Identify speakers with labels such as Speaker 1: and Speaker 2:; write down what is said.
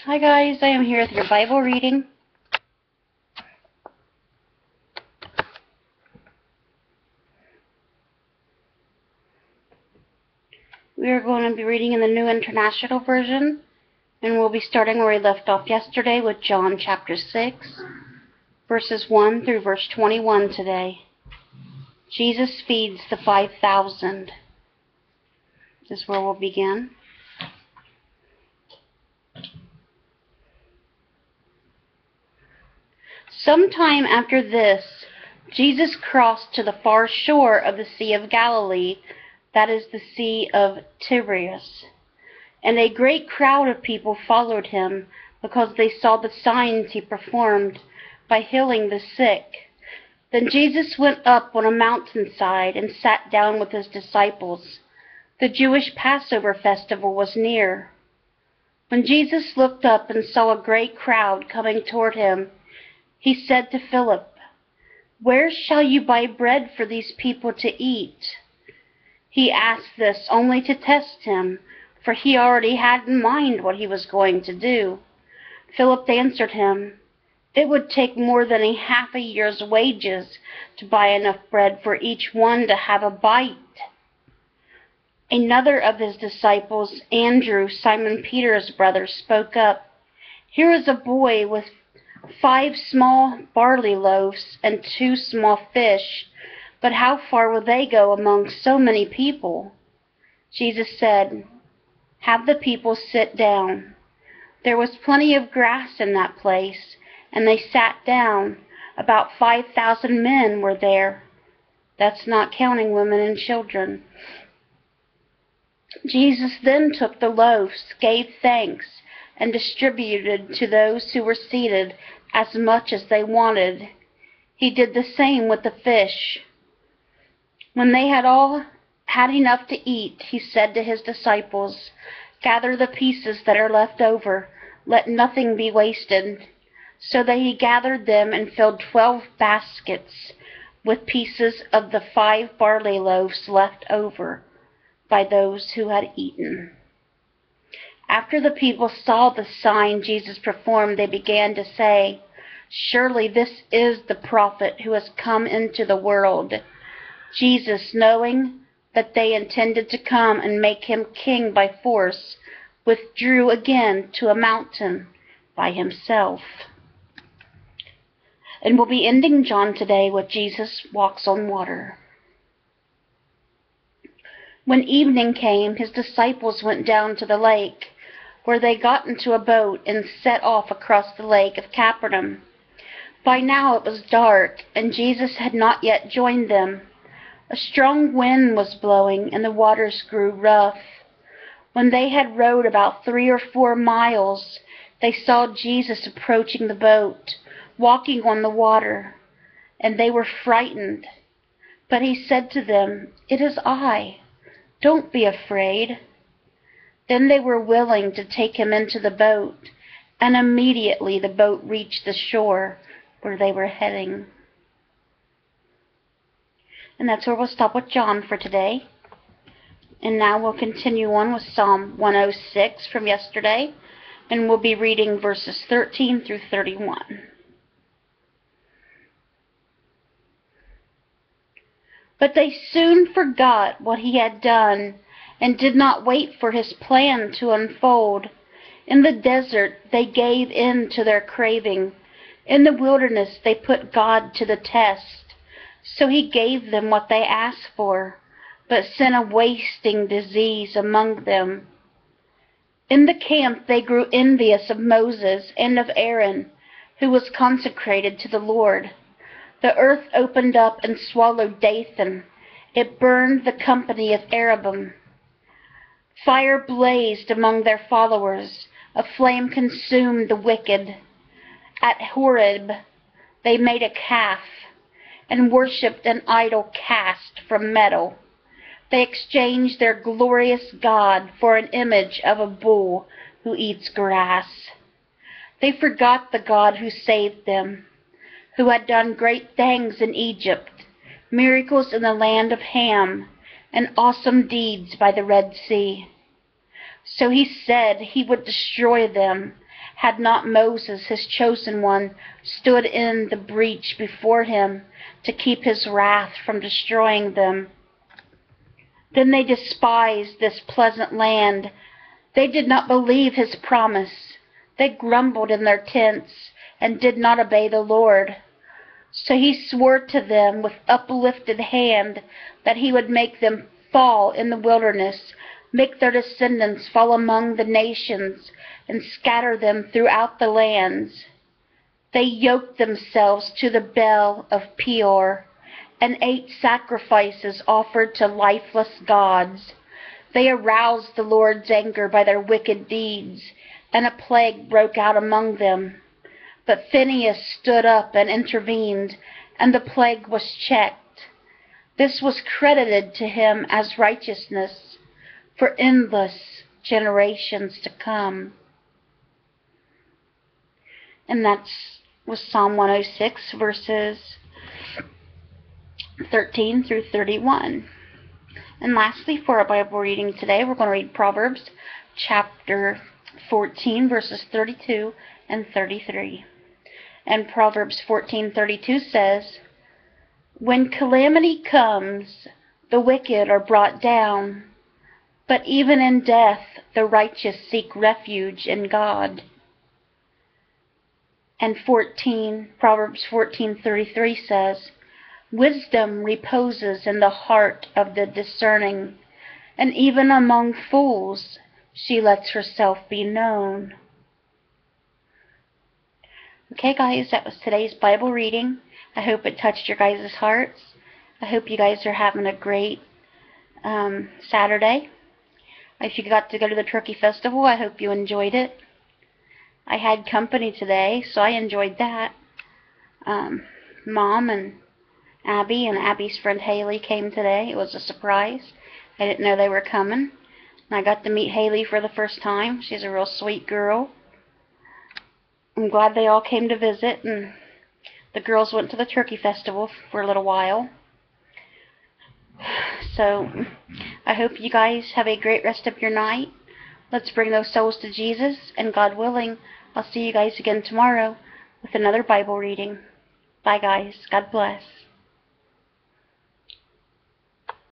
Speaker 1: Hi guys, I am here with your Bible reading. We are going to be reading in the New International Version, and we'll be starting where we left off yesterday with John chapter 6, verses 1 through verse 21 today. Jesus feeds the 5,000. This is where we'll begin. Sometime after this, Jesus crossed to the far shore of the Sea of Galilee, that is the Sea of Tiberias. And a great crowd of people followed him, because they saw the signs he performed by healing the sick. Then Jesus went up on a mountainside and sat down with his disciples. The Jewish Passover festival was near. When Jesus looked up and saw a great crowd coming toward him, he said to Philip, "Where shall you buy bread for these people to eat?" He asked this only to test him, for he already had in mind what he was going to do. Philip answered him, "It would take more than half a year's wages to buy enough bread for each one to have a bite." Another of his disciples, Andrew, Simon Peter's brother, spoke up, "Here is a boy with 5 small barley loaves and 2 small fish, but how far will they go among so many people?" Jesus said, "Have the people sit down." There was plenty of grass in that place, and they sat down. About 5,000 men were there. That's not counting women and children. Jesus then took the loaves, gave thanks, and distributed to those who were seated as much as they wanted. He did the same with the fish. When they had all had enough to eat, he said to his disciples, "Gather the pieces that are left over. Let nothing be wasted." So he gathered them and filled 12 baskets with pieces of the 5 barley loaves left over by those who had eaten. After the people saw the sign Jesus performed, they began to say, "Surely this is the prophet who has come into the world." Jesus, knowing that they intended to come and make him king by force, withdrew again to a mountain by himself. And we'll be ending John today with Jesus walks on water. When evening came, his disciples went down to the lake, where they got into a boat and set off across the lake of Capernaum. By now it was dark, and Jesus had not yet joined them. A strong wind was blowing, and the waters grew rough. When they had rowed about 3 or 4 miles, they saw Jesus approaching the boat, walking on the water, and they were frightened. But he said to them, "It is I. Don't be afraid." Then they were willing to take him into the boat, and immediately the boat reached the shore where they were heading. And that's where we'll stop with John for today. And now we'll continue on with Psalm 106 from yesterday, and we'll be reading verses 13 through 31. But they soon forgot what he had done and did not wait for his plan to unfold. In the desert, they gave in to their craving. In the wilderness, they put God to the test. So he gave them what they asked for, but sent a wasting disease among them. In the camp, they grew envious of Moses and of Aaron, who was consecrated to the Lord. The earth opened up and swallowed Dathan. It burned the company of Arabim. Fire blazed among their followers. A flame consumed the wicked. At Horeb, they made a calf and worshipped an idol cast from metal. They exchanged their glorious God for an image of a bull who eats grass. They forgot the God who saved them, who had done great things in Egypt, miracles in the land of Ham, and awesome deeds by the Red Sea. So he said he would destroy them, had not Moses, his chosen one, stood in the breach before him to keep his wrath from destroying them. Then they despised this pleasant land. They did not believe his promise. They grumbled in their tents and did not obey the Lord. So he swore to them with uplifted hand that he would make them fall in the wilderness, make their descendants fall among the nations, and scatter them throughout the lands. They yoked themselves to the Baal of Peor and ate sacrifices offered to lifeless gods. They aroused the Lord's anger by their wicked deeds, and a plague broke out among them. But Phinehas stood up and intervened, and the plague was checked. This was credited to him as righteousness for endless generations to come. And that was Psalm 106, verses 13 through 31. And lastly, for our Bible reading today, we're going to read Proverbs chapter 14, verses 32 and 33. And Proverbs 14:32 says, "When calamity comes, the wicked are brought down, but even in death the righteous seek refuge in God." And Proverbs 14:33 says, "Wisdom reposes in the heart of the discerning, and even among fools she lets herself be known." Okay, guys, that was today's Bible reading. I hope it touched your guys' hearts. I hope you guys are having a great Saturday. If you got to go to the Turkey Festival, I hope you enjoyed it. I had company today, so I enjoyed that. Mom and Abby and Abby's friend Haley came today. It was a surprise. I didn't know they were coming. And I got to meet Haley for the first time. She's a real sweet girl. I'm glad they all came to visit, and the girls went to the Turkey Festival for a little while. So I hope you guys have a great rest of your night. Let's bring those souls to Jesus, and God willing, I'll see you guys again tomorrow with another Bible reading. Bye, guys. God bless.